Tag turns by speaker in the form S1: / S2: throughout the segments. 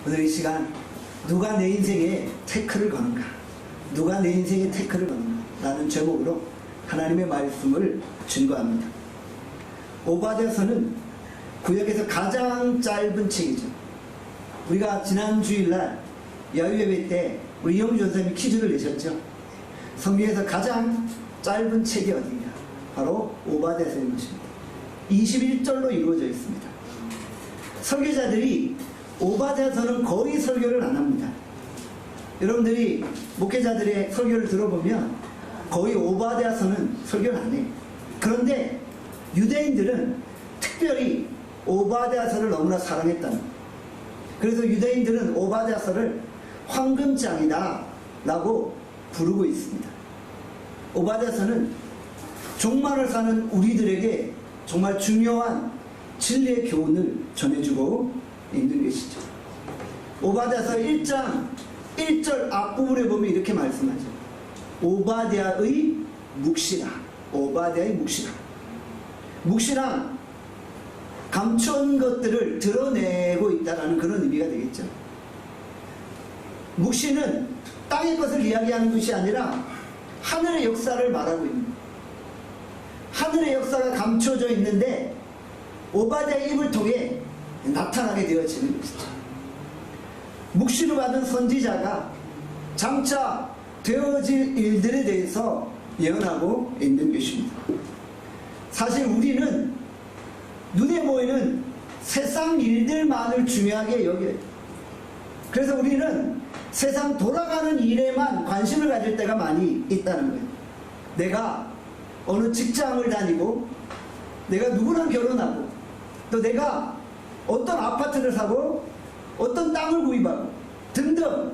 S1: 오늘 이 시간 누가 내 인생에 태클을 거는가, 누가 내 인생에 태클을 거는가 라는 제목으로 하나님의 말씀을 증거합니다. 오바댜서는 구약에서 가장 짧은 책이죠. 우리가 지난 주일날 야유예배 때 우리 이영주 전사님이 퀴즈를 내셨죠. 성경에서 가장 짧은 책이 어디냐, 바로 오바댜서인 것입니다. 21절로 이루어져 있습니다. 설교자들이 오바댜서는 거의 설교를 안 합니다. 여러분들이 목회자들의 설교를 들어보면 거의 오바댜서는 설교를 안 해요. 그런데 유대인들은 특별히 오바댜서를 너무나 사랑했다는 거예요. 그래서 유대인들은 오바댜서를 황금장이다 라고 부르고 있습니다. 오바댜서는 종말을 사는 우리들에게 정말 중요한 진리의 교훈을 전해주고 있는 것이죠. 오바댜서 1장 1절 앞부분에 보면 이렇게 말씀하죠. 오바댜의 묵시라. 오바댜의 묵시라. 묵시란 감춘 것들을 드러내고 있다는 그런 의미가 되겠죠. 묵시는 땅의 것을 이야기하는 것이 아니라 하늘의 역사를 말하고 있는 거예요. 하늘의 역사가 감춰져 있는데 오바댜의 입을 통해 나타나게 되어지는 것이죠. 묵시를 받은 선지자가 장차 되어질 일들에 대해서 예언하고 있는 것입니다. 사실 우리는 눈에 보이는 세상 일들만을 중요하게 여겨요. 그래서 우리는 세상 돌아가는 일에만 관심을 가질 때가 많이 있다는 거예요. 내가 어느 직장을 다니고, 내가 누구랑 결혼하고, 또 내가 어떤 아파트를 사고 어떤 땅을 구입하고 등등,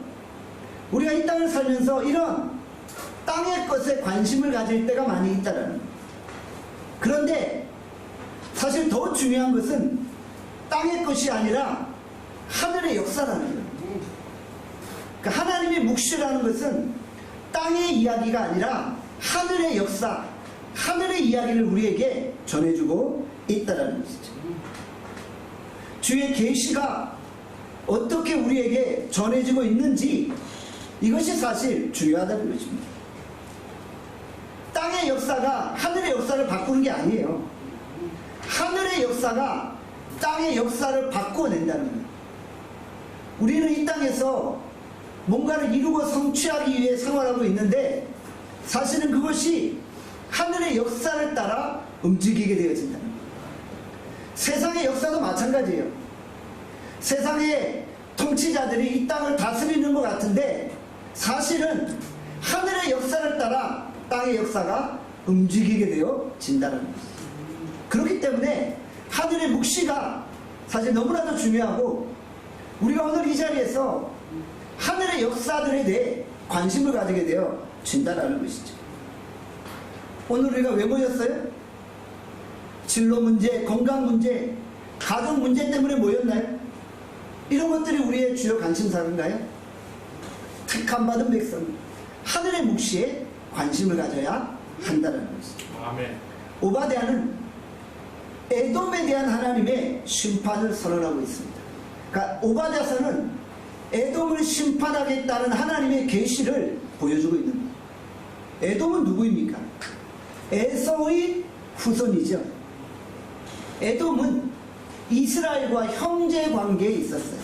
S1: 우리가 이 땅을 살면서 이런 땅의 것에 관심을 가질 때가 많이 있다는 거예요. 그런데 사실 더 중요한 것은 땅의 것이 아니라 하늘의 역사라는 거예요. 그러니까 하나님의 묵시라는 것은 땅의 이야기가 아니라 하늘의 역사, 하늘의 이야기를 우리에게 전해주고 있다는 것이죠. 주의 계시가 어떻게 우리에게 전해지고 있는지, 이것이 사실 중요하다는 것입니다. 땅의 역사가 하늘의 역사를 바꾸는 게 아니에요. 하늘의 역사가 땅의 역사를 바꿔낸다는 거예요. 우리는 이 땅에서 뭔가를 이루고 성취하기 위해 생활하고 있는데, 사실은 그것이 하늘의 역사를 따라 움직이게 되어진다는 거예요. 세상의 역사도 마찬가지예요. 세상의 통치자들이 이 땅을 다스리는 것 같은데, 사실은 하늘의 역사를 따라 땅의 역사가 움직이게 되어진다는 거예요. 그렇기 때문에 하늘의 묵시가 사실 너무나도 중요하고, 우리가 오늘 이 자리에서 하늘의 역사들에 대해 관심을 가지게 되어진다는 것이죠. 오늘 우리가 왜 모였어요? 진로 문제, 건강 문제, 가정 문제 때문에 모였나요? 이런 것들이 우리의 주요 관심사인가요? 택함받은 백성, 하늘의 묵시에 관심을 가져야 한다는 것이죠.
S2: 아멘.
S1: 오바댜는 에돔에 대한 하나님의 심판을 선언하고 있습니다. 그러니까 오바댜서는 에돔을 심판하겠다는 하나님의 계시를 보여주고 있는 거예요. 에돔은 누구입니까? 에서의 후손이죠. 에돔은 이스라엘과 형제 관계에 있었어요.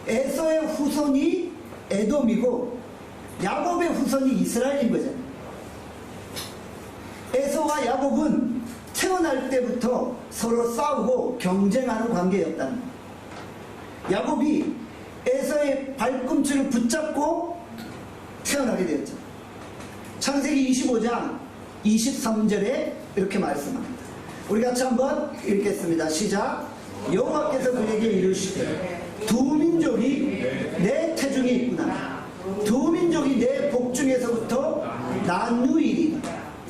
S1: 에서의 후손이 에돔이고 야곱의 후손이 이스라엘인 거잖아요. 에서와 야곱은 태어날 때부터 서로 싸우고 경쟁하는 관계였다는 거예요. 야곱이 에서의 발꿈치를 붙잡고 태어나게 되었죠. 창세기 25장 23절에 이렇게 말씀합니다. 우리 같이 한번 읽겠습니다. 시작. 여호와께서 그에게 이르시되 두 민족이 내 태중에 있구나. 두 민족이 내 복중에서부터 나누이리니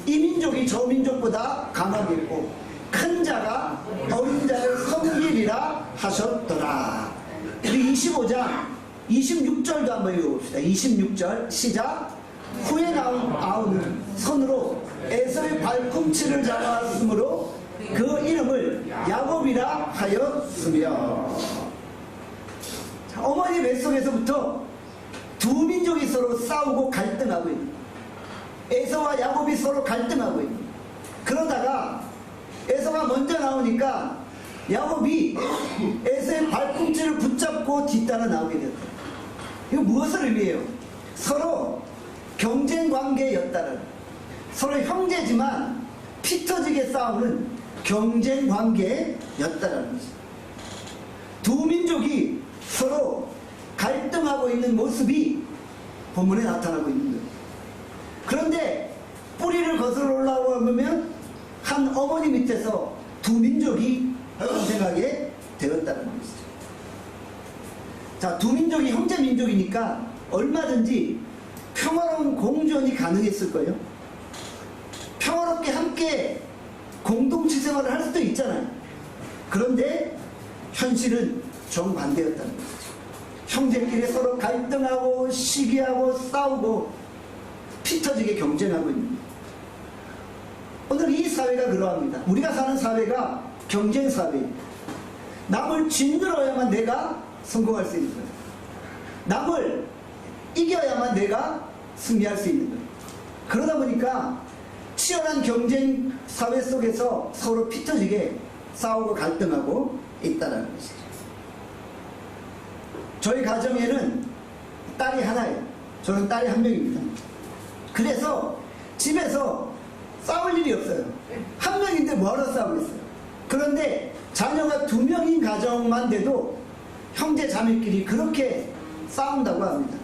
S1: 이 민족이 저 민족보다 강하겠고 큰 자가 어린 자를 섬기리라 하셨더라. 우리 25장 26절도 한번 읽어봅시다. 26절 시작. 후에 나온 아우는 손으로 에서의 발꿈치를 잡았으므로 그 이름을 야곱이라 하였으며. 어머니 뱃속에서부터 두 민족이 서로 싸우고 갈등하고 있는 거예요. 에서와 야곱이 서로 갈등하고 있는 거예요. 그러다가 에서가 먼저 나오니까 야곱이 에서의 발꿈치를 붙잡고 뒤따라 나오게 됐다. 이거 무엇을 의미해요? 서로 경쟁 관계였다는, 서로 형제지만 피 터지게 싸우는 경쟁 관계였다는 거죠. 두 민족이 서로 갈등하고 있는 모습이 본문에 나타나고 있는 거예요. 그런데 뿌리를 거슬러 올라오면 한 어머니 밑에서 두 민족이 탄생하게 되었다는 것이죠. 자, 두 민족이 형제 민족이니까 얼마든지 평화로운 공존이 가능했을 거예요. 평화롭게 함께 공동체 생활을 할 수도 있잖아요. 그런데 현실은 정반대였다는 것이죠. 형제끼리 서로 갈등하고 시기하고 싸우고 피 터지게 경쟁하고 있는 거예요. 오늘 이 사회가 그러합니다. 우리가 사는 사회가 경쟁 사회입니다. 남을 짓눌러야만 내가 성공할 수 있는 거예요. 남을 이겨야만 내가 승리할 수 있는 거예요. 그러다 보니까 치열한 경쟁 사회 속에서 서로 피 터지게 싸우고 갈등하고 있다는 것이죠. 저희 가정에는 딸이 하나예요. 저는 딸이 한 명입니다. 그래서 집에서 싸울 일이 없어요. 한 명인데 뭐하러 싸우겠어요. 그런데 자녀가 두 명인 가정만 돼도 형제 자매끼리 그렇게 싸운다고 합니다.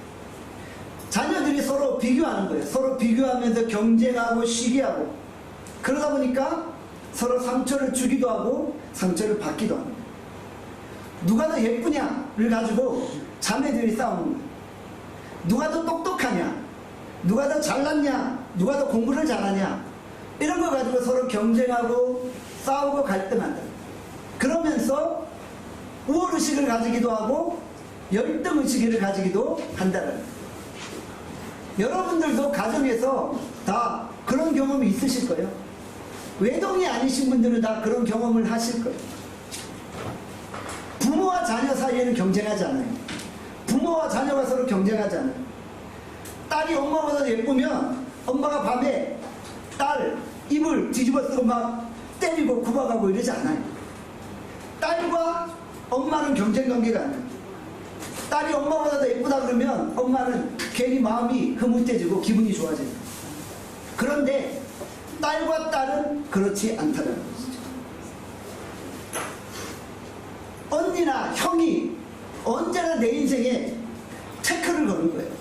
S1: 자녀들이 서로 비교하는 거예요. 서로 비교하면서 경쟁하고 시기하고, 그러다 보니까 서로 상처를 주기도 하고 상처를 받기도 합니다. 누가 더 예쁘냐를 가지고 자매들이 싸우는 거예요. 누가 더 똑똑하냐, 누가 더 잘났냐, 누가 더 공부를 잘하냐, 이런 거 가지고 서로 경쟁하고 싸우고 갈등한다. 그러면서 우월의식을 가지기도 하고 열등의식을 가지기도 한다는 거예요. 여러분들도 가정에서 다 그런 경험이 있으실 거예요. 외동이 아니신 분들은 다 그런 경험을 하실 거예요. 부모와 자녀 사이에는 경쟁하지 않아요. 부모와 자녀가 서로 경쟁하지 않아요. 딸이 엄마보다 예쁘면 엄마가 밤에 딸 입을 뒤집어 쓰고 막 때리고 구박하고 이러지 않아요. 딸과 엄마는 경쟁 관계가 아니에요. 딸이 엄마보다 더 예쁘다 그러면 엄마는 괜히 마음이 흐뭇해지고 기분이 좋아져요. 그런데 딸과 딸은 그렇지 않다는 것이죠. 언니나 형이 언제나 내 인생에 태클을 거는 거예요.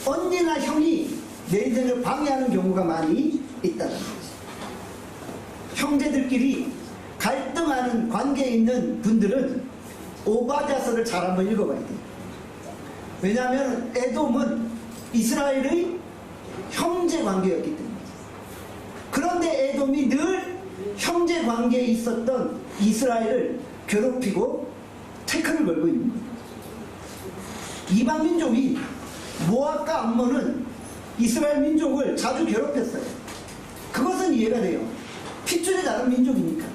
S1: 언니나 형이 내 인생을 방해하는 경우가 많이 있다는 거죠. 형제들끼리 갈등하는 관계에 있는 분들은 오바댜서를 잘 한번 읽어봐야 돼요. 왜냐하면 에돔은 이스라엘의 형제 관계였기 때문에. 그런데 에돔이 늘 형제 관계에 있었던 이스라엘을 괴롭히고 태클을 걸고 있는 거예요. 이방 민족이 모압과 암몬은 이스라엘 민족을 자주 괴롭혔어요. 그것은 이해가 돼요. 핏줄이 다른 민족이니까.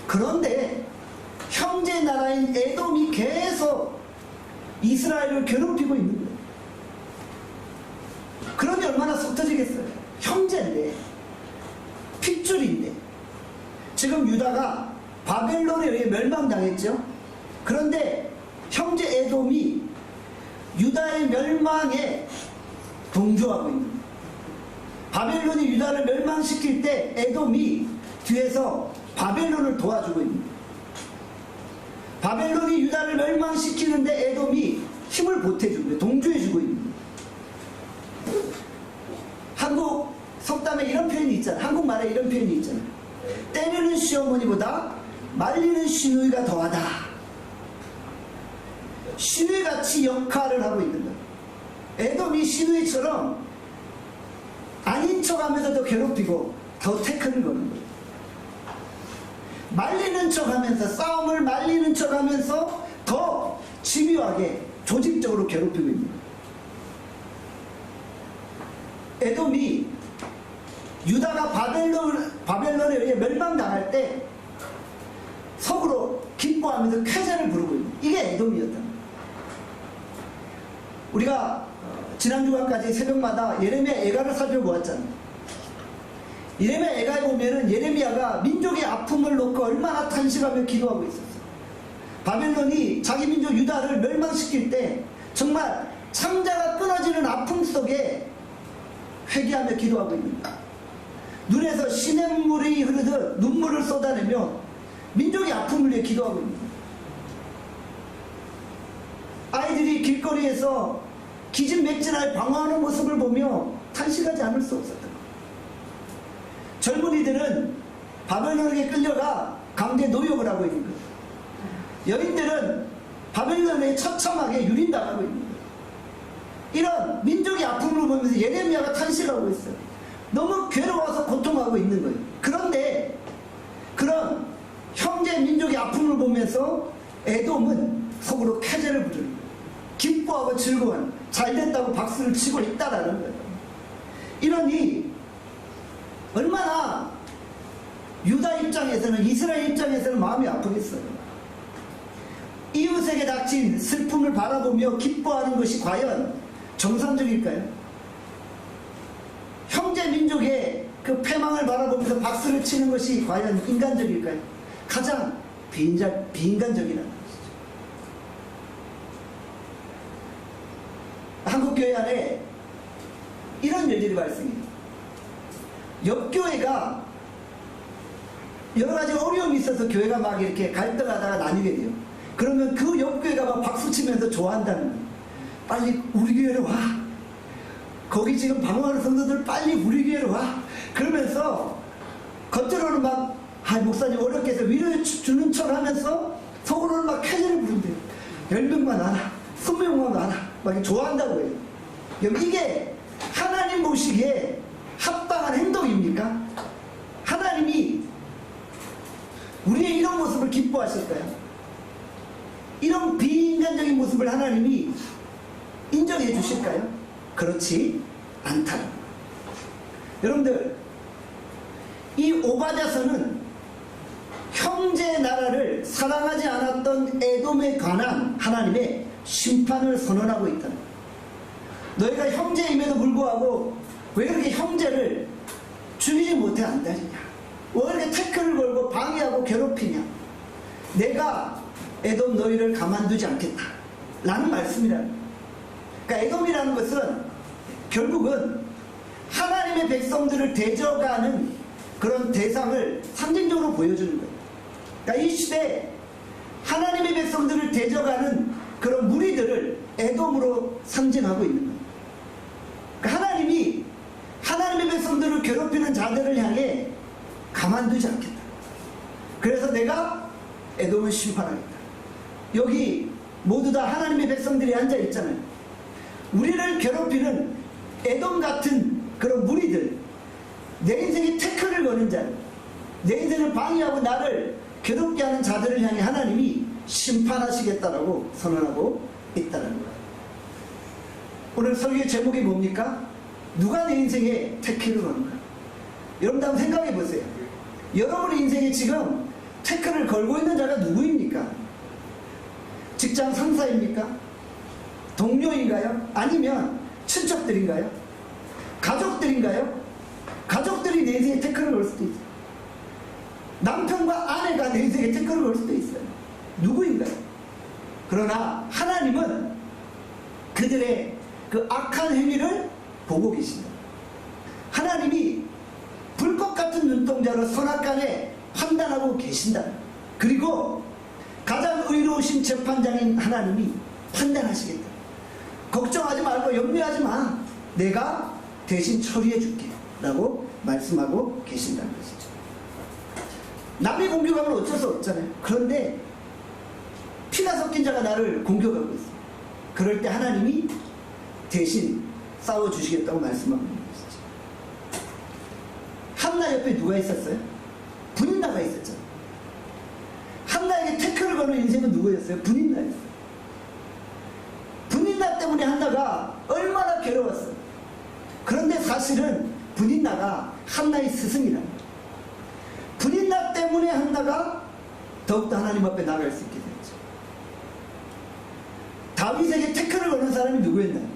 S1: 그런데 형제 나라인 에돔이 계속 이스라엘을 괴롭히고 있는 거예요. 그러니 얼마나 속 터지겠어요. 형제인데, 핏줄인데. 지금 유다가 바벨론에 의해 멸망당했죠. 그런데 형제 에돔이 유다의 멸망에 동조하고 있는 거예요. 바벨론이 유다를 멸망시킬 때 에돔이 뒤에서 바벨론을 도와주고 있는 거예요. 바벨론이 유다를 멸망시키는데 에돔이 힘을 보태주는 거예요. 동조해주고 있는 거예요. 한국 속담에 이런 표현이 있잖아요. 한국말에 이런 표현이 있잖아요. 때리는 시어머니보다 말리는 시누이가 더하다. 시누이같이 역할을 하고 있는 거예요. 에돔이 시누이처럼 아닌 척하면서 더 괴롭히고 더 태클을 거는 거예요. 말리는 척하면서, 싸움을 말리는 척하면서 더 집요하게 조직적으로 괴롭히고 있는 거예요. 에돔이 유다가 바벨론에 의해 멸망당할 때 속으로 기뻐하면서 쾌재를 부르고 있는 거예요. 이게 에돔이었다. 우리가 지난 주간까지 새벽마다 예레미야 애가를 살펴보았잖아요. 예레미야 애가에 보면은 예레미야가 민족의 아픔을 놓고 얼마나 탄식하며 기도하고 있었어요. 바벨론이 자기 민족 유다를 멸망시킬 때 정말 창자가 끊어지는 아픔 속에 회개하며 기도하고 있는 거예요. 눈에서 시냇물이 흐르듯 눈물을 쏟아내며 민족의 아픔을 위해 기도하고 있는 거예요. 아이들이 길거리에서 기진맥진하여 방황하는 모습을 보며 탄식하지 않을 수 없었던 거예요. 젊은이들은 바벨론에게 끌려가 강제 노역을 하고 있는 거예요. 여인들은 바벨론에 처참하게 유린당하고 있는 거예요. 이런 민족의 아픔을 보면서 예레미야가 탄식하고 있어요. 너무 괴로워서 고통하고 있는 거예요. 그런데 그런 형제 민족의 아픔을 보면서 에돔은 속으로 쾌재를 부르는 거예요. 기뻐하고 즐거운, 잘됐다고 박수를 치고 있다라는 거예요. 이러니 얼마나 유다 입장에서는, 이스라엘 입장에서는 마음이 아프겠어요. 이웃에게 닥친 슬픔을 바라보며 기뻐하는 것이 과연 정상적일까요? 형제 민족의 그 패망을 바라보면서 박수를 치는 것이 과연 인간적일까요? 가장 비인간적이라는 것이죠. 한국교회 안에 이런 일들이 발생해요. 옆교회가 여러가지 어려움이 있어서 교회가 막 이렇게 갈등하다가 나뉘게 돼요. 그러면 그 옆교회가 막 박수치면서 좋아한다는 거예요. 빨리 우리 교회로 와. 거기 지금 방황하는 성도들 빨리 우리 교회로 와. 그러면서 겉으로는 막 목사님 어렵게 해서 위로해 주는 척 하면서 속으로는 막 쾌재를 부른대요. 10명만 와라, 20명만 와라. 막 좋아한다고 해요. 이게 하나님 보시기에 합당한 행동입니까? 하나님이 우리의 이런 모습을 기뻐하실까요? 이런 비인간적인 모습을 하나님이 인정해 주실까요? 그렇지 않다는 거예요. 여러분들, 이 오바댜서는 형제 나라를 사랑하지 않았던 에돔에 관한 하나님의 심판을 선언하고 있다는 거예요. 너희가 형제임에도 불구하고 왜 이렇게 형제를 죽이지 못해 안다느냐? 왜 이렇게 태클을 걸고 방해하고 괴롭히냐? 내가 에돔 너희를 가만두지 않겠다 라는 말씀이라는 거예요. 그러니까 에돔이라는 것은 결국은 하나님의 백성들을 대적하는 그런 대상을 상징적으로 보여주는 거예요. 그러니까 이 시대에 하나님의 백성들을 대적하는 그런 무리들을 에돔으로 상징하고 있는 거예요. 그러니까 하나님이 하나님의 백성들을 괴롭히는 자들을 향해 가만두지 않겠다. 그래서 내가 에돔을 심판하겠다. 여기 모두 다 하나님의 백성들이 앉아 있잖아요. 우리를 괴롭히는 에돔 같은 그런 무리들, 내 인생에 태클을 거는 자, 내 인생을 방해하고 나를 괴롭게 하는 자들을 향해 하나님이 심판하시겠다라고 선언하고 있다는 거예요. 오늘 설교의 제목이 뭡니까? 누가 내 인생에 태클을 거는가? 여러분 한번 생각해 보세요. 여러분의 인생에 지금 태클을 걸고 있는 자가 누구입니까? 직장 상사입니까? 동료인가요? 아니면 친척들인가요? 가족들인가요? 가족들이 내 인생에 태클을 걸 수도 있어요. 남편과 아내가 내 인생에 태클을 걸 수도 있어요. 누구인가요? 그러나 하나님은 그들의 그 악한 행위를 보고 계신다. 하나님이 불꽃 같은 눈동자로 선악간에 판단하고 계신다. 그리고 가장 의로우신 재판장인 하나님이 판단하시겠다. 걱정하지 말고 염려하지 마. 내가 대신 처리해 줄게 라고 말씀하고 계신다는 것이죠. 남이 공격하면 어쩔 수 없잖아요. 그런데 피가 섞인 자가 나를 공격하고 있어요. 그럴 때 하나님이 대신 싸워주시겠다고 말씀하고 있는 것이죠. 한나 옆에 누가 있었어요? 분인나가 있었죠. 한나에게 태클을 거는 인생은 누구였어요? 분인나였어요. 분인나 때문에 한나가 얼마나 괴로웠어요. 그런데 사실은 분인나가 한나의 스승이라는 거예요. 분인나 때문에 한나가 더욱더 하나님 앞에 나갈 수 있게 됐죠. 다윗에게 태클을 거는 사람이 누구였나요?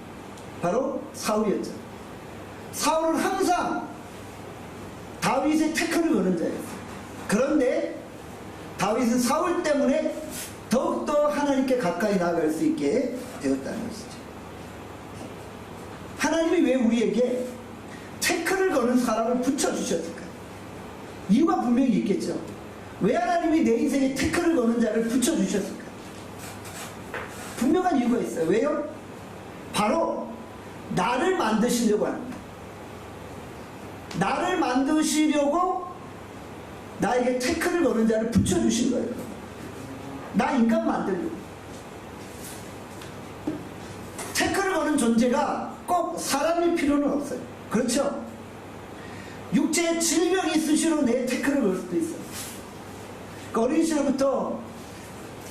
S1: 바로 사울이었죠. 사울은 항상 다윗의 태클을 거는 자였어요. 그런데 다윗은 사울 때문에 더욱더 하나님께 가까이 나아갈 수 있게 되었다는 것이죠. 하나님이 왜 우리에게 태클을 거는 사람을 붙여주셨을까요? 이유가 분명히 있겠죠. 왜 하나님이 내 인생에 태클을 거는 자를 붙여주셨을까요? 분명한 이유가 있어요. 왜요? 바로 나를 만드시려고 합니다. 나를 만드시려고 나에게 태클을 거는 자를 붙여주신 거예요. 나 인간 만들려고. 태클을 거는 존재가 꼭 사람일 필요는 없어요. 그렇죠? 육체에 질병이 있으시로 내 태클을 걸 수도 있어요. 그 어린 시절부터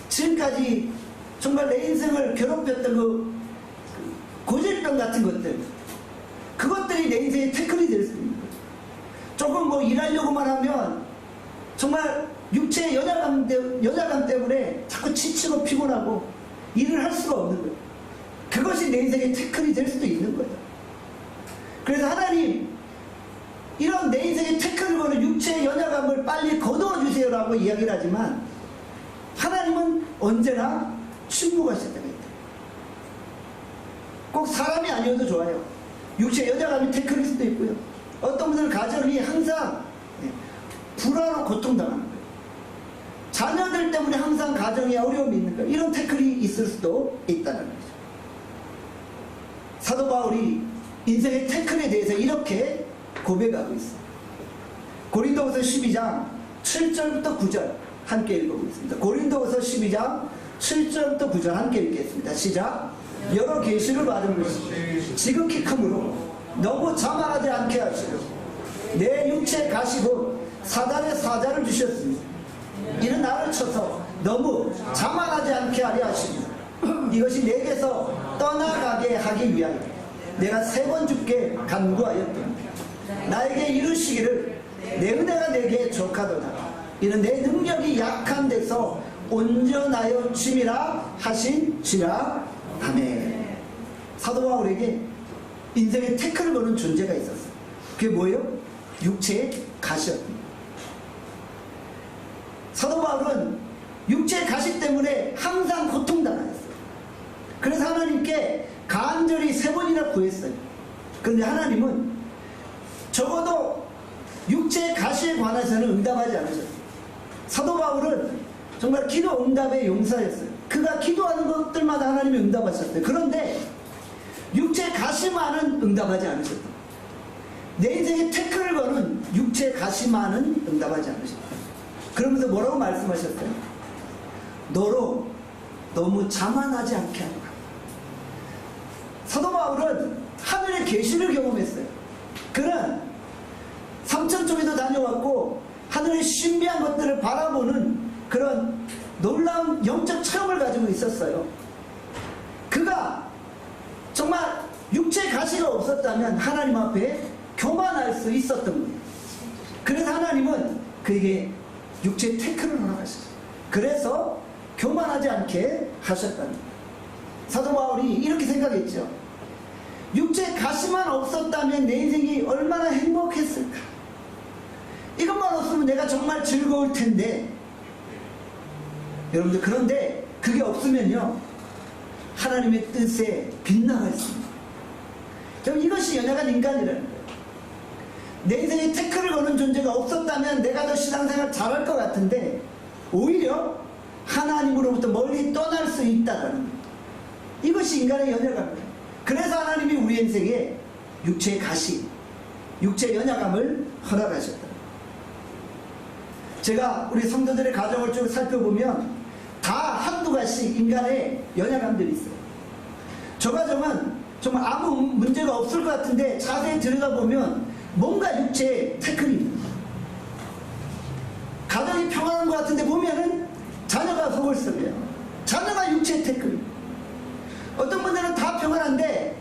S1: 지금까지 정말 내 인생을 괴롭혔던 그 고질병 같은 것들, 그것들이 내 인생의 태클이 될 수 있는 거죠. 조금 뭐 일하려고만 하면 정말 육체의 연약감 때문에 자꾸 지치고 피곤하고 일을 할 수가 없는 거예요. 그것이 내 인생의 태클이 될 수도 있는 거예요. 그래서 하나님, 이런 내 인생의 태클을 거는 육체의 연약감을 빨리 거두어 주세요라고 이야기를 하지만 하나님은 언제나 침묵하실 때가 있다. 꼭 사람이 아니어도 좋아요. 육체의 연약감이 태클일 수도 있고요. 어떤 분들은 가정이 항상 불화로 고통당하는 거예요. 자녀들 때문에 항상 가정에 어려움이 있는 거예요. 이런 태클이 있을 수도 있다는 거죠. 사도 바울이 인생의 태클에 대해서 이렇게 고백하고 있어요. 고린도후서 12장 7절부터 9절 함께 읽어보겠습니다. 고린도후서 12장 7절부터 9절 함께 읽겠습니다. 시작. 여러 계시를 받은 것이 지극히 크므로 너무 자만하지 않게 하시고 내 육체의 가시고 사단의 사자를 주셨습니다. 이는 나를 쳐서 너무 자만하지 않게 하려 하십니다. 이것이 내게서 떠나가게 하기 위하여 내가 3번 주께 간구하였더니 나에게 이루시기를 내 은혜가 내게 족하도다. 이는 내 능력이 약한 데서 온전하여 춤이라 하신지라. 아멘. 사도 바울에게 인생의 태클을 거는 존재가 있었어요. 그게 뭐예요? 육체의 가시였습니다. 사도 바울은 육체의 가시 때문에 항상 고통당했어요. 그래서 하나님께 간절히 3번이나 구했어요. 그런데 하나님은 적어도 육체의 가시에 관해서는 응답하지 않으셨어요. 사도 바울은 정말 기도 응답의 용사였어요. 그가 기도하는 것들마다 하나님이 응답하셨어요. 그런데 육체의 가시만은 응답하지 않으셨어요. 내 인생의 태클을 거는 육체의 가시만은 응답하지 않으셨어요. 그러면서 뭐라고 말씀하셨어요? 너로 너무 자만하지 않게 하노라. 사도 바울은 하늘의 계시를 경험했어요. 그는 삼천 쪽에도 다녀왔고 하늘의 신비한 것들을 바라보는 그런 놀라운 영적 체험을 가지고 있었어요. 그가 정말 육체의 가시가 없었다면 하나님 앞에 교만할 수 있었던 거예요. 그래서 하나님은 그에게 육체의 태클을 허락하셨어요. 그래서 교만하지 않게 하셨다는 거예요. 사도 바울이 이렇게 생각했죠. 육체의 가시만 없었다면 내 인생이 얼마나 행복했을까. 이것만 없으면 내가 정말 즐거울 텐데. 여러분들, 그런데 그게 없으면요 하나님의 뜻에 빗나갈 수 있습니다. 이것이 연약한 인간이라는 거예요. 내 인생에 태클을 거는 존재가 없었다면 내가 더 신앙생활 잘할 것 같은데 오히려 하나님으로부터 멀리 떠날 수 있다는 거예요. 이것이 인간의 연약함이에요. 그래서 하나님이 우리 인생에 육체의 가시, 육체의 연약함을 허락하셨다. 제가 우리 성도들의 가정을 쭉 살펴보면 다 한두 가지 인간의 연약함들이 있어요. 저 가정은 정말 아무 문제가 없을 것 같은데 자세히 들여다보면 뭔가 육체의 태클입니다. 가정이 평안한 것 같은데 보면은 자녀가 속을 썩여요. 자녀가 육체의 태클입니다. 어떤 분들은 다 평안한데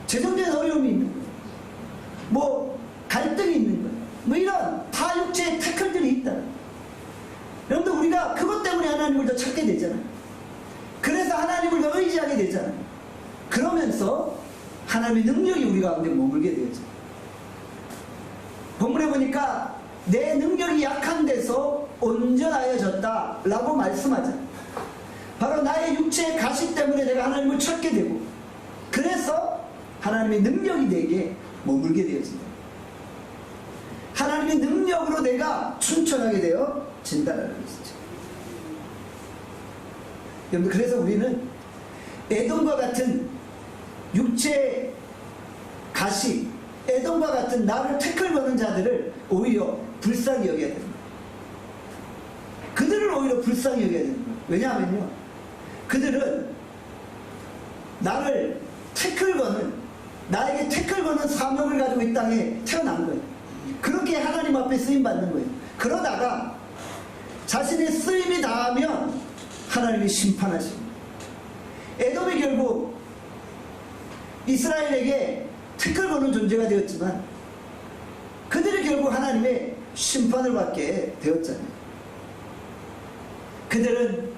S1: 재정적인 어려움이 있는 거예요. 뭐 갈등이 있는 거예요. 뭐 이런 다 육체의 태클들이 있다. 여러분들, 우리가 그것 때문에 하나님을 더 찾게 되잖아요. 그래서 하나님을 더 의지하게 되잖아요. 가운데서 하나님의 능력이 우리 가운데 머물게 되었죠. 본문에 보니까 내 능력이 약한 데서 온전하여졌다 라고 말씀하죠. 바로 나의 육체의 가시 때문에 내가 하나님을 찾게 되고, 그래서 하나님의 능력이 내게 머물게 되어진다. 하나님의 능력으로 내가 충천하게 되어진다는 것이죠. 여러분, 그래서 우리는 에돔과 같은 육체의 가시, 에돔과 같은 나를 태클 거는 자들을 오히려 불쌍히 여겨야 됩니다. 그들을 오히려 불쌍히 여겨야 됩니다. 왜냐하면요, 그들은 나를 태클 거는, 나에게 태클 거는 사명을 가지고 이 땅에 태어난 거예요. 그렇게 하나님 앞에 쓰임받는 거예요. 그러다가 자신의 쓰임이 다하면 하나님이 심판하십니다. 에돔이 결국 이스라엘에게 태클 거는 존재가 되었지만 그들이 결국 하나님의 심판을 받게 되었잖아요. 그들은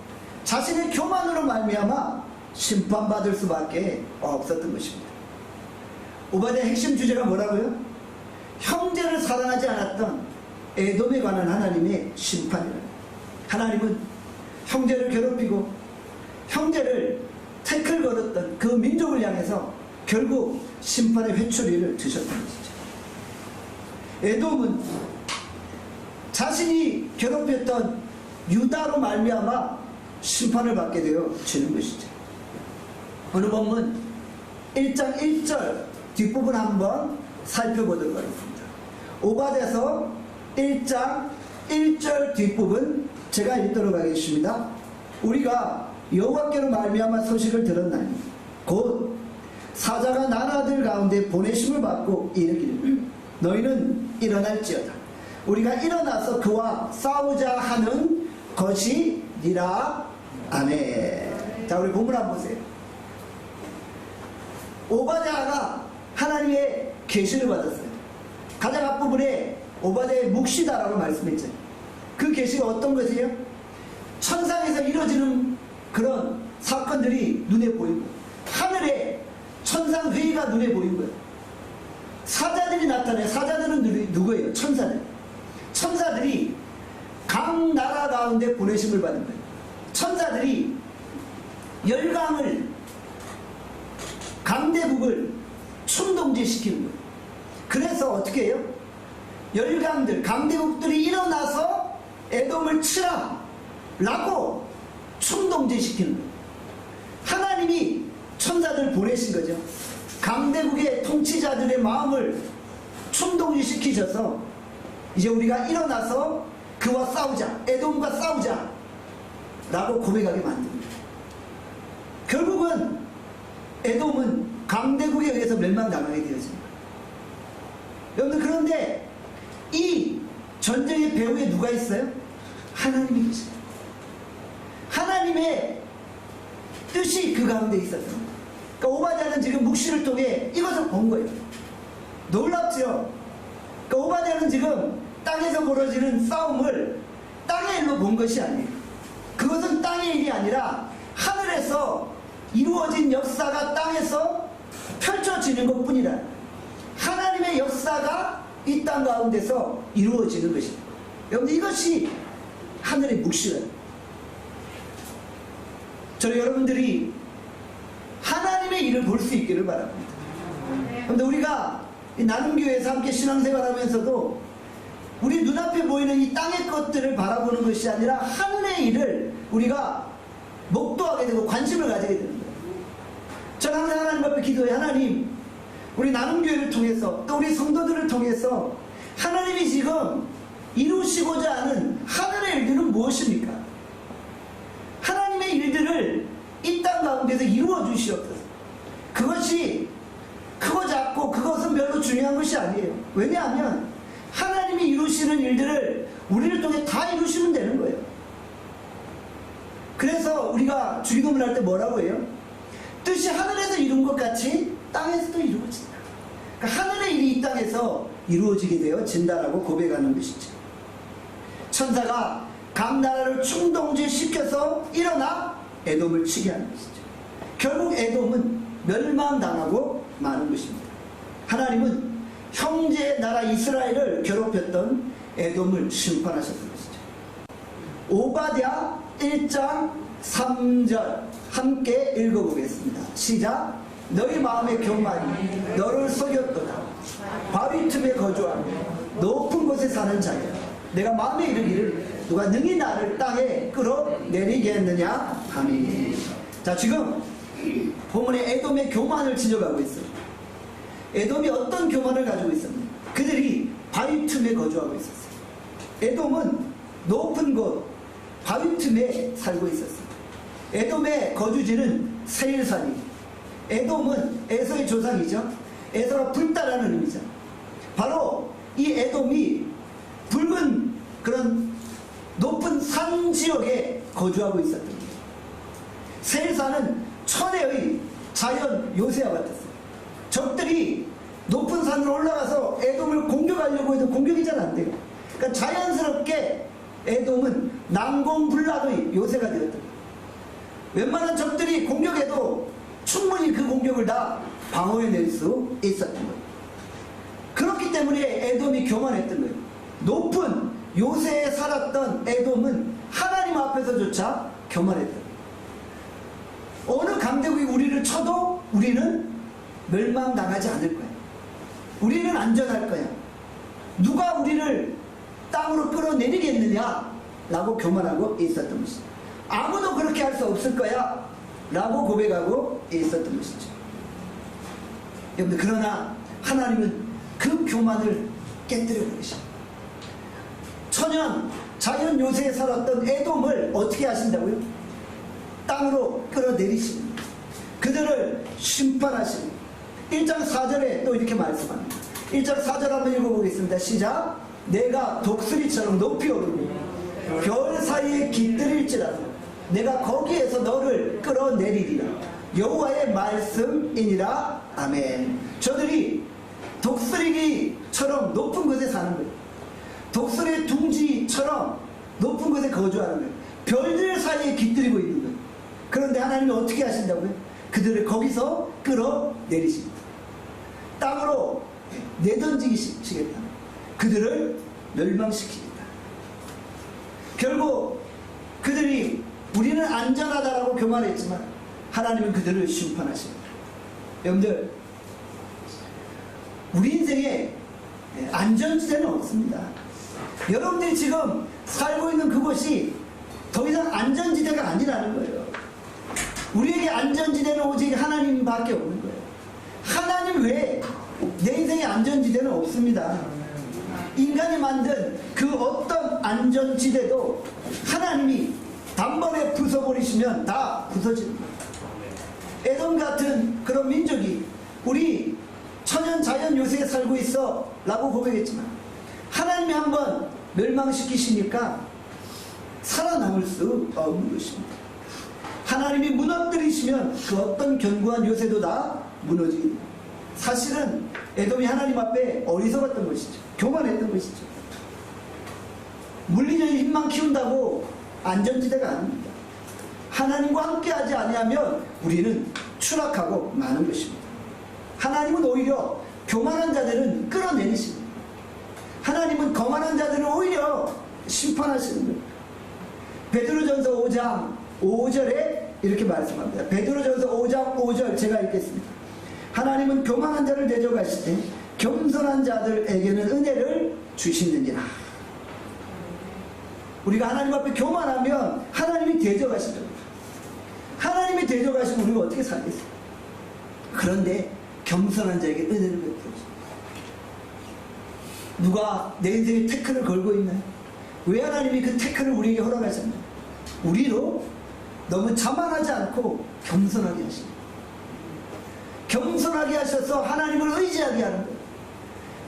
S1: 자신의 교만으로 말미암아 심판받을 수밖에 없었던 것입니다. 오바댜의 핵심 주제가 뭐라고요? 형제를 사랑하지 않았던 에돔에 관한 하나님의 심판이라고. 하나님은 형제를 괴롭히고 형제를 태클 걸었던 그 민족을 향해서 결국 심판의 회초리를 드셨던 것이죠. 에돔은 자신이 괴롭혔던 유다로 말미암아 심판을 받게 되어지는 것이죠. 오늘 본문 1장 1절 뒷부분 한번 살펴보도록 하겠습니다. 오바댜서 1장 1절 뒷부분 제가 읽도록 하겠습니다. 우리가 여호와께로 말미암아 소식을 들었나니 곧 사자가 나라들 가운데 보내심을 받고 이르기를 너희는 일어날지어다. 우리가 일어나서 그와 싸우자 하는 것이니라. 아멘. 자, 우리 본문 한번 보세요. 오바댜가 하나님의 계시를 받았어요. 가장 앞부분에 오바댜의 묵시다라고 말씀했죠. 그 계시가 어떤 것이에요? 천상에서 이루어지는 그런 사건들이 눈에 보이고 하늘에 천상 회의가 눈에 보인 거예요. 사자들이 나타나요. 사자들은 누구예요? 천사들. 천사들이 각 나라 가운데 보내심을 받은 거예요. 천사들이 열강을, 강대국을 충동지시키는 거예요. 그래서 어떻게 해요? 열강들, 강대국들이 일어나서 에돔을 치라 라고 충동지시키는 거예요. 하나님이 천사들 보내신 거죠. 강대국의 통치자들의 마음을 충동지시키셔서 이제 우리가 일어나서 그와 싸우자, 에돔과 싸우자 라고 고백하게 만듭니다. 결국은 에돔은 강대국에 의해서 멸망당하게 되어집니다. 여러분들, 그런데 이 전쟁의 배후에 누가 있어요? 하나님이 계십니다. 하나님의 뜻이 그 가운데 있었어요. 그러니까 오바댜는 지금 묵시를 통해 이것을 본 거예요. 놀랍죠? 그러니까 오바댜는 지금 땅에서 벌어지는 싸움을 땅의 일로 본 것이 아니에요. 그것은 땅의 일이 아니라 하늘에서 이루어진 역사가 땅에서 펼쳐지는 것 뿐이라. 하나님의 역사가 이 땅 가운데서 이루어지는 것입니다. 여러분, 이것이 하늘의 묵시예요. 저는 여러분들이 하나님의 일을 볼 수 있기를 바랍니다. 그런데 우리가 이 나눔교회에서 함께 신앙생활하면서도 우리 눈앞에 보이는 이 땅의 것들을 바라보는 것이 아니라 하늘의 일을 우리가 목도하게 되고 관심을 가지게 되는 거예요. 저는 항상 하나님 앞에 기도해. 하나님, 우리 나눔교회를 통해서 또 우리 성도들을 통해서 하나님이 지금 이루시고자 하는 하늘의 일들은 무엇입니까? 하나님의 일들을 이 땅 가운데서 이루어 주시옵소서. 그것이 크고 작고 그것은 별로 중요한 것이 아니에요. 왜냐하면 하나님이 이루시는 일들을 우리를 통해 다 이루시면 되는 거예요. 그래서 우리가 주기도문을 할 때 뭐라고 해요? 뜻이 하늘에서 이룬 것 같이 땅에서도 이루어진다. 그러니까 하늘의 일이 이 땅에서 이루어지게 되어진다라고 고백하는 것이죠. 천사가 각 나라를 충동지시켜서 일어나 에돔을 치게 하는 것이죠. 결국 에돔은 멸망당하고 마는 것입니다. 하나님은 형제 나라 이스라엘을 괴롭혔던 에돔을 심판하셨던 것이죠. 오바댜 1장 3절 함께 읽어보겠습니다. 시작. 너희 마음의 교만이 너를 속였도다. 바위 틈에 거주하며 높은 곳에 사는 자야. 내가 마음에 이르기를 누가 능히 나를 땅에 끌어내리겠느냐 하니. 자, 지금 본문에 에돔의 교만을 지적하고 있어요. 에돔이 어떤 교만을 가지고 있었냐? 그들이 바위 틈에 거주하고 있었어요. 에돔은 높은 곳 바위 틈에 살고 있었어요. 에돔의 거주지는 세일산이. 에돔은 에서의 조상이죠. 에서가 불다라는 의미죠. 바로 이 에돔이 붉은 그런 높은 산 지역에 거주하고 있었던 거예요. 세일산은 천혜의 자연 요새와 같았어요. 적들이 높은 산으로 올라가서 에돔을 공격하려고 해도 공격이 잘 안 돼요. 그러니까 자연스럽게 에돔은 난공불락의 요새가 되었던 거예요. 웬만한 적들이 공격해도 충분히 그 공격을 다 방어해낼 수 있었던 거예요. 그렇기 때문에 에돔이 교만했던 거예요. 높은 요새에 살았던 에돔은 하나님 앞에서조차 교만했던 거예요. 어느 강대국이 우리를 쳐도 우리는 멸망당하지 않을 거야. 우리는 안전할 거야. 누가 우리를 땅으로 끌어내리겠느냐 라고 교만하고 있었던 것이죠. 아무도 그렇게 할 수 없을 거야 라고 고백하고 있었던 것이죠. 여러분들, 그러나 하나님은 그 교만을 깨뜨려 버리십니다. 천연 자연 요새에 살았던 에돔을 어떻게 하신다고요? 땅으로 끌어내리십니다. 그들을 심판하십니다. 1장 4절에 또 이렇게 말씀합니다. 1장 4절 한번 읽어보겠습니다. 시작. 내가 독수리처럼 높이 오르고 별 사이에 깃들일지라도 내가 거기에서 너를 끌어내리리라. 여호와의 말씀이니라. 아멘. 저들이 독수리처럼 높은 곳에 사는 거예요. 독수리의 둥지처럼 높은 곳에 거주하는 거예요. 별들 사이에 깃들이고 있는 거예요. 그런데 하나님이 어떻게 하신다고요? 그들을 거기서 끌어내리십니다. 땅으로 내던지시겠다. 그들을 멸망시킵니다. 결국 그들이 우리는 안전하다라고 교만했지만 하나님은 그들을 심판하십니다. 여러분들, 우리 인생에 안전지대는 없습니다. 여러분들이 지금 살고 있는 그곳이 더 이상 안전지대가 아니라는 거예요. 우리에게 안전지대는 오직 하나님밖에 없는 거예요. 하나님 외에 내 인생에 안전지대는 없습니다. 인간이 만든 그 어떤 안전지대도 하나님이 단번에 부숴버리시면 다 부서집니다. 에돔 같은 그런 민족이 우리 천연 자연 요새에 살고 있어 라고 고백했지만 하나님이 한번 멸망시키시니까 살아남을 수 없는 것입니다. 하나님이 무너뜨리시면 그 어떤 견고한 요새도 다 무너집니다. 사실은 에돔이 하나님 앞에 어리석었던 것이죠. 교만했던 것이죠. 물리적인 힘만 키운다고 안전지대가 아닙니다. 하나님과 함께하지 아니하면 우리는 추락하고 마는 것입니다. 하나님은 오히려 교만한 자들은 끌어내리십니다. 하나님은 거만한 자들은 오히려 심판하시는 겁니다. 베드로전서 5장 5절에 이렇게 말씀합니다. 베드로전서 5장 5절 제가 읽겠습니다. 하나님은 교만한 자를 대적하시되 겸손한 자들에게는 은혜를 주시느니라. 우리가 하나님 앞에 교만하면 하나님이 대적하시죠. 하나님이 대적하시면 우리가 어떻게 살겠어요? 그런데 겸손한 자에게 은혜를 베풀어줍니다. 누가 내 인생에 태클을 걸고 있나요? 왜 하나님이 그 태클을 우리에게 허락하셨나요? 우리로 너무 자만하지 않고 겸손하게 하십니다. 겸손하게 하셔서 하나님을 의지하게 하는 거예요.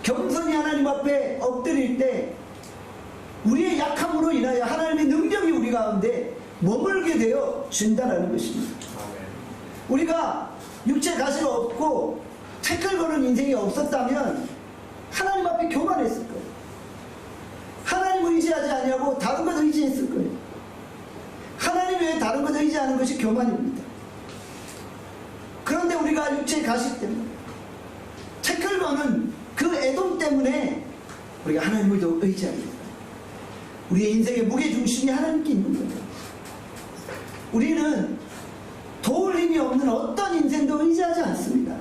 S1: 겸손히 하나님 앞에 엎드릴 때 우리의 약함으로 인하여 하나님의 능력이 우리 가운데 머물게 되어 준다는 것입니다. 우리가 육체 가시가 없고 태클 거는 인생이 없었다면 하나님 앞에 교만했을 거예요. 하나님을 의지하지 아니하고 다른 것 의지했을 거예요. 하나님 외에 다른 것 의지하는 것이 교만입니다. 그런데 우리가 우리가 육체의 가시 때문에 태클 거는 그 애동 때문에 우리가 하나님을 더 의지하게 됩니다. 우리의 인생의 무게중심이 하나님께 있는 거예요. 우리는 도울 힘이 없는 어떤 인생도 의지하지 않습니다.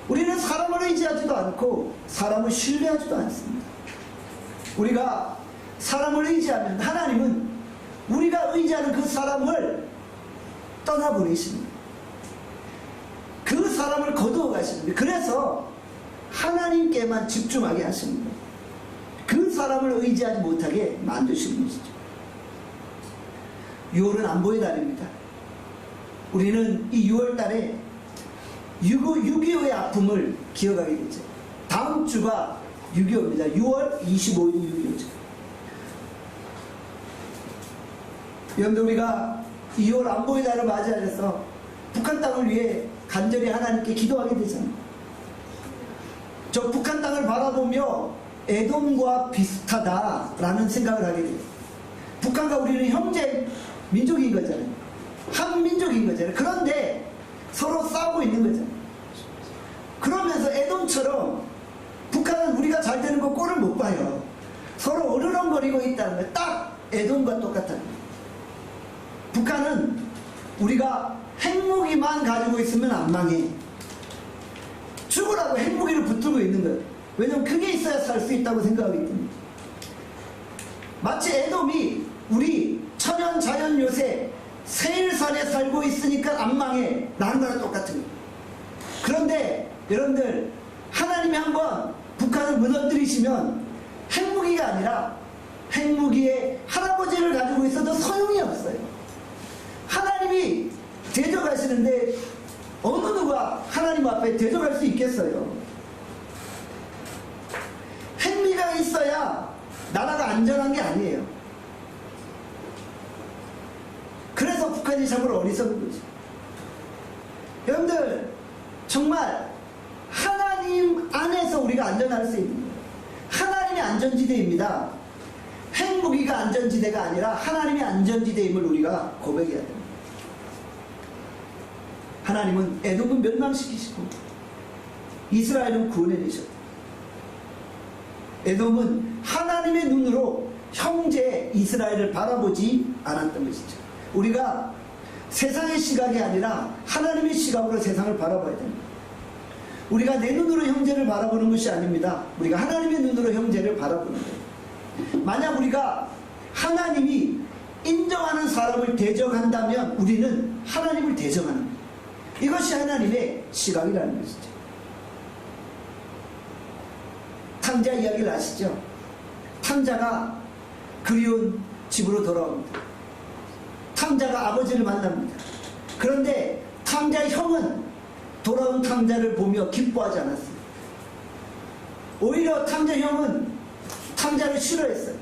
S1: 우리는 사람을 의지하지도 않고 사람을 신뢰하지도 않습니다. 우리가 사람을 의지하면 하나님은 우리가 의지하는 그 사람을 떠나보내십니다. 그 사람을 거두어 가십니다. 그래서 하나님께만 집중하게 하십니다. 그 사람을 의지하지 못하게 만드시는 것이죠. 6월은 안보의 달입니다. 우리는 이 6월 달에 6.25의 아픔을 기억하게 되죠. 다음 주가 6.25입니다. 6월 25일 6.25죠. 여러분들, 우리가 2월 안보의 달을 맞이해서 북한 땅을 위해 간절히 하나님께 기도하게 되잖아요. 저 북한 땅을 바라보며 에돔과 비슷하다라는 생각을 하게 돼요. 북한과 우리는 형제 민족인 거잖아요. 한 민족인 거잖아요. 그런데 서로 싸우고 있는 거잖아요. 그러면서 에돔처럼 북한은 우리가 잘 되는 거 꼴을 못 봐요. 서로 어르렁거리고 있다는 거예요. 딱 에돔과 똑같아요. 북한은 우리가 핵무기만 가지고 있으면 안 망해. 죽으라고 핵무기를 붙들고 있는 거예요. 왜냐면 그게 있어야 살 수 있다고 생각하기 때문에. 마치 에돔이 우리 천연 자연 요새 세일산에 살고 있으니까 안 망해 라는 거랑 똑같은 거예요. 그런데 여러분들, 하나님이 한번 북한을 무너뜨리시면 핵무기가 아니라 핵무기의 할아버지를 가지고 있어도 소용이 없어요. 하나님이 대적하시는데 어느 누가 하나님 앞에 대적할 수 있겠어요? 핵미가 있어야 나라가 안전한 게 아니에요. 그래서 북한이 참으로 어리석은 거죠. 여러분들, 정말 하나님 안에서 우리가 안전할 수 있는 거예요. 하나님이 안전지대입니다. 핵무기가 안전지대가 아니라 하나님이 안전지대임을 우리가 고백해야 됩니다. 하나님은 에돔은 멸망시키시고 이스라엘은 구원해내셨다. 에돔은 하나님의 눈으로 형제 이스라엘을 바라보지 않았던 것이죠. 우리가 세상의 시각이 아니라 하나님의 시각으로 세상을 바라봐야 됩니다. 우리가 내 눈으로 형제를 바라보는 것이 아닙니다. 우리가 하나님의 눈으로 형제를 바라보는 거예요. 만약 우리가 하나님이 인정하는 사람을 대적한다면 우리는 하나님을 대적하는 거예요. 이것이 하나님의 시각이라는 것이죠. 탕자 이야기를 아시죠? 탕자가 그리운 집으로 돌아옵니다. 탕자가 아버지를 만납니다. 그런데 탕자의 형은 돌아온 탕자를 보며 기뻐하지 않았어요. 오히려 탕자 형은 탕자를 싫어했어요.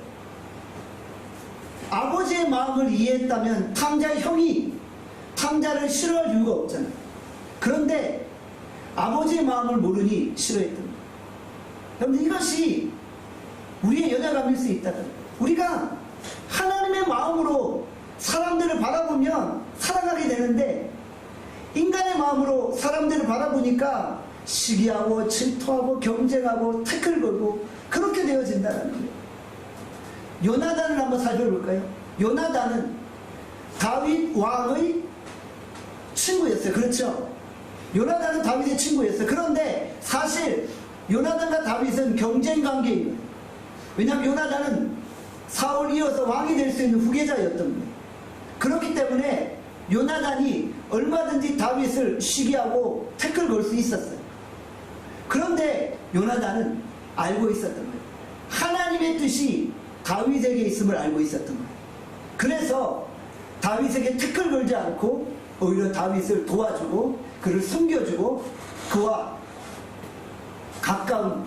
S1: 아버지의 마음을 이해했다면 탕자의 형이 탕자를 싫어할 이유가 없잖아요. 그런데 아버지의 마음을 모르니 싫어했던 거예요. 여러분, 이것이 우리의 연약함일 수 있다는 거예요. 우리가 하나님의 마음으로 사람들을 바라보면 살아가게 되는데 인간의 마음으로 사람들을 바라보니까 시기하고 질투하고 경쟁하고 태클 걸고 그렇게 되어진다는 거예요. 요나단을 한번 살펴볼까요? 요나단은 다윗 왕의 친구였어요. 그렇죠? 요나단은 다윗의 친구였어요. 그런데 사실 요나단과 다윗은 경쟁 관계인 거예요. 왜냐하면 요나단은 사울 이어서 왕이 될 수 있는 후계자였던 거예요. 그렇기 때문에 요나단이 얼마든지 다윗을 시기하고 태클 걸 수 있었어요. 그런데 요나단은 알고 있었던 거예요. 하나님의 뜻이 다윗에게 있음을 알고 있었던 거예요. 그래서 다윗에게 태클 걸지 않고 오히려 다윗을 도와주고 그를 숨겨주고 그와 가까운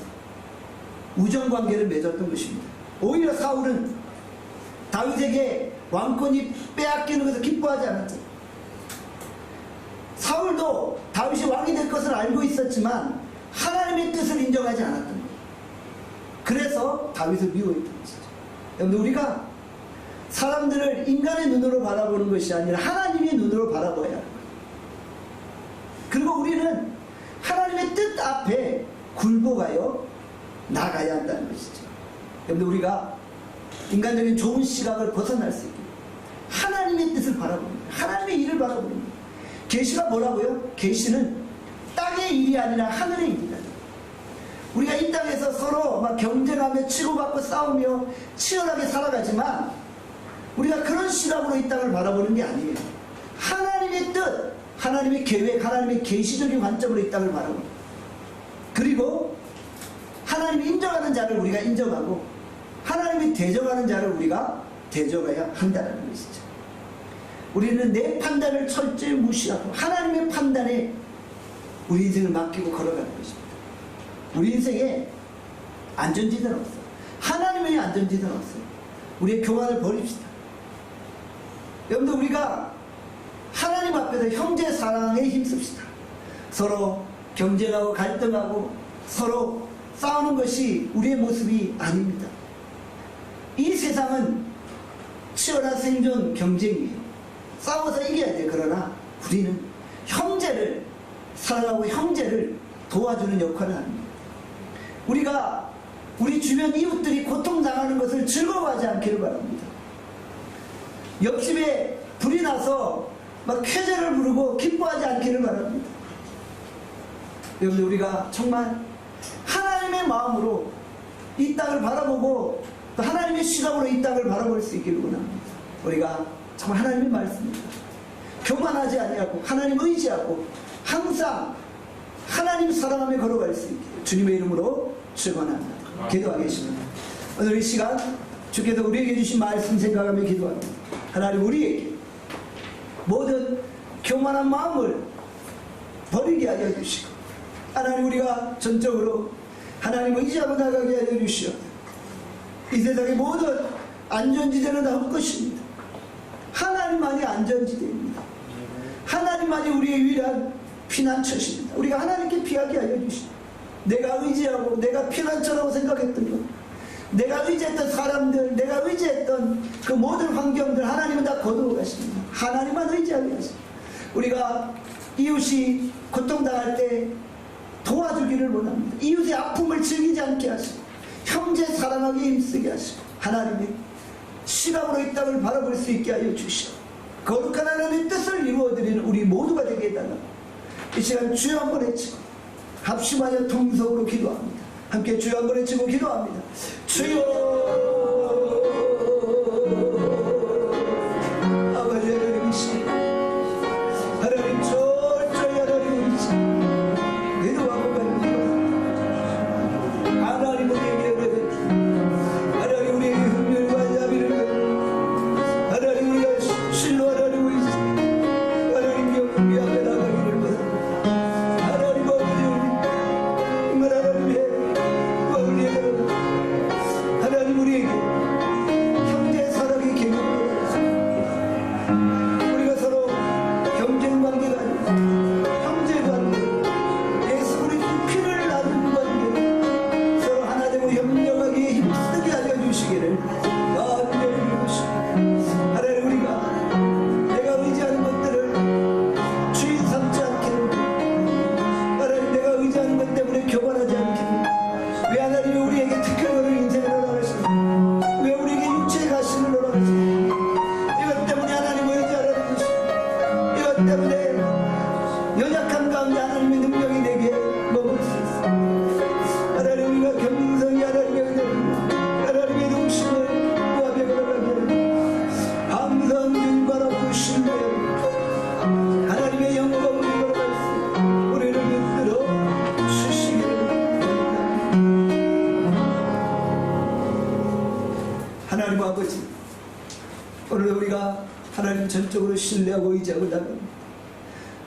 S1: 우정관계를 맺었던 것입니다. 오히려 사울은 다윗에게 왕권이 빼앗기는 것을 기뻐하지 않았죠. 사울도 다윗이 왕이 될 것을 알고 있었지만 하나님의 뜻을 인정하지 않았던 거예요. 그래서 다윗을 미워했던 것이죠. 여러분, 우리가 사람들을 인간의 눈으로 바라보는 것이 아니라 하나님의 눈으로 바라봐야 합니다. 그리고 우리는 하나님의 뜻 앞에 굴복하여 나가야 한다는 것이죠. 여러분, 우리가 인간적인 좋은 시각을 벗어날 수 있게 하나님의 뜻을 바라봅니다. 하나님의 일을 바라봅니다. 계시가 뭐라고요? 계시는 땅의 일이 아니라 하늘의 일이다. 우리가 이 땅에서 서로 막 경쟁하며 치고받고 싸우며 치열하게 살아가지만 우리가 그런 시각으로 이 땅을 바라보는 게 아니에요. 하나님의 뜻, 하나님의 계획, 하나님의 계시적인 관점으로 이 땅을 바라봅니다. 그리고 하나님이 인정하는 자를 우리가 인정하고 하나님이 대적하는 자를 우리가 대적해야 한다는 것이죠. 우리는 내 판단을 철저히 무시하고 하나님의 판단에 우리 인생을 맡기고 걸어가는 것입니다. 우리 인생에 안전지대는 없어요. 하나님의 안전지대는 없어요. 우리의 교만을 버립시다. 여러분들, 우리가 하나님 앞에서 형제 사랑에 힘씁시다. 서로 경쟁하고 갈등하고 서로 싸우는 것이 우리의 모습이 아닙니다. 이 세상은 치열한 생존 경쟁이에요. 싸워서 이겨야 돼요. 그러나 우리는 형제를 사랑하고 형제를 도와주는 역할을 합니다. 우리가 우리 주변 이웃들이 고통당하는 것을 즐거워하지 않기를 바랍니다. 옆집에 불이 나서 막 쾌재를 부르고 기뻐하지 않기를 바랍니다. 여러분들, 우리가 정말 하나님의 마음으로 이 땅을 바라보고 또 하나님의 시각으로 이 땅을 바라볼 수 있기를 원합니다. 우리가 정말 하나님의 말씀입니다. 교만하지 아니하고 하나님 의지하고 항상 하나님 사랑하며 걸어갈 수 있게 주님의 이름으로 축원합니다. 기도하겠습니다. 오늘 이 시간 주께서 우리에게 주신 말씀 생각하며 기도합니다. 하나님, 우리에게 모든 교만한 마음을 버리게 하여 주시고 하나님, 우리가 전적으로 하나님 의지하고 나가게 하여 주시오. 이 세상의 모든 안전지대는 다 헛것입니다. 하나님만이 안전지대입니다. 하나님만이 우리의 유일한 피난처십니다. 우리가 하나님께 피하게 하여 주시오. 내가 의지하고 내가 피난처라고 생각했던 것, 내가 의지했던 사람들, 내가 의지했던 그 모든 환경들 하나님은 다 거두어 가십니다. 하나님만 의지하게 하십니다. 우리가 이웃이 고통당할 때 도와주기를 원합니다. 이웃의 아픔을 즐기지 않게 하시고 형제 사랑하기 힘쓰게 하시고 하나님의 시각으로 이 땅을 바라볼 수 있게 하여 주시오. 거룩한 하나님의 뜻을 이루어드리는 우리 모두가 되게 해달라고 이 시간 주여 한번 외치고 합심하여 통성으로 기도합니다. 함께 주여 한번 외치고 기도합니다. 주여, 아버지 하나님이시여, 하나님 철저히 하나님이시여, 기도하고 가는 하나님 우리에게 하나님 우리에게 흠결과 자비를 하나님 우리가 실로 하나님 의지 하나님 경기 앞에 나가기를 바랍니다. 하나님 아버지, 정말 하나님 우리에게 형제 사랑의 계명을 우리가 서로 경쟁 관계가 아니고 형제 관계, 예수 그리스도 피를 나눈 관계, 서로 하나 되고 협력하기에 힘쓰게 하여 주시기를 간절히 비옵시고 하나님, 우리가 내가 의지하는 것들을 주인 삼지 않기를, 하나님 내가 의지하는 것 때문에 교만하지 않기를, 왜 하나님이 우리에게 특별한 인생을 허락하시고 왜 우리에게 육체의 가시를 허락하시고 이것 때문에 하나님 의지하라는 것이고 이것 때문에 연약한 가운데 하나님의 능력이 내게 머물 수 있어. 하나님, 우리가 겸손히 하나님의 은혜를 하나님의 동심을 구하며 걸어가면 항상 눈 바라보고 신뢰하고 하나님의 영광을 걸어갈 수 우리를 붙들어 주시기를 하나님 아버지, 오늘 우리가 하나님 전적으로 신뢰하고 의지하고 나갑니다.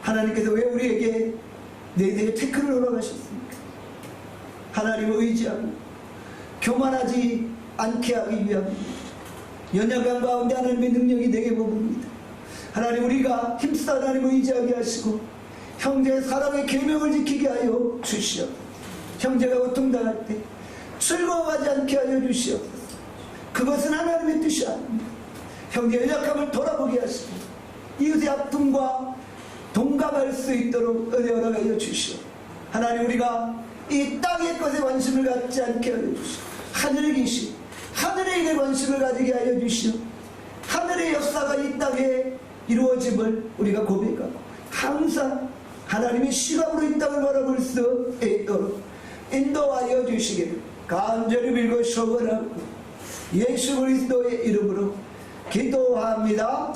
S1: 하나님께서 왜 우리에게 내 인생에 태클을 허락하셨습니까? 하나님을 의지하고 교만하지 않게 하기 위함입니다. 연약한 가운데 하나님의 능력이 내게 머뭅니다. 하나님, 우리가 힘써 하나님을 의지하게 하시고 형제의 사랑의 계명을 지키게 하여 주시옵소서. 형제가 고통당할 때 즐거워하지 않게 하여 주시옵소서. 그것은 하나님의 뜻이 아닙니다. 형제의 연약함을 돌아보게 하시고 이웃의 아픔과 동감할 수 있도록 은혜를 하여 주시오. 하나님, 우리가 이 땅의 것에 관심을 갖지 않게 하여 주시오. 하늘에 계시 하늘의 일에 관심을 가지게 하여 주시오. 하늘의 역사가 이 땅에 이루어짐을 우리가 고백하고 항상 하나님의 시각으로 이 땅을 바라볼 수 있도록 인도하여 주시기를 간절히 빌고 소원하고 예수 그리스도의 이름으로 기도합니다.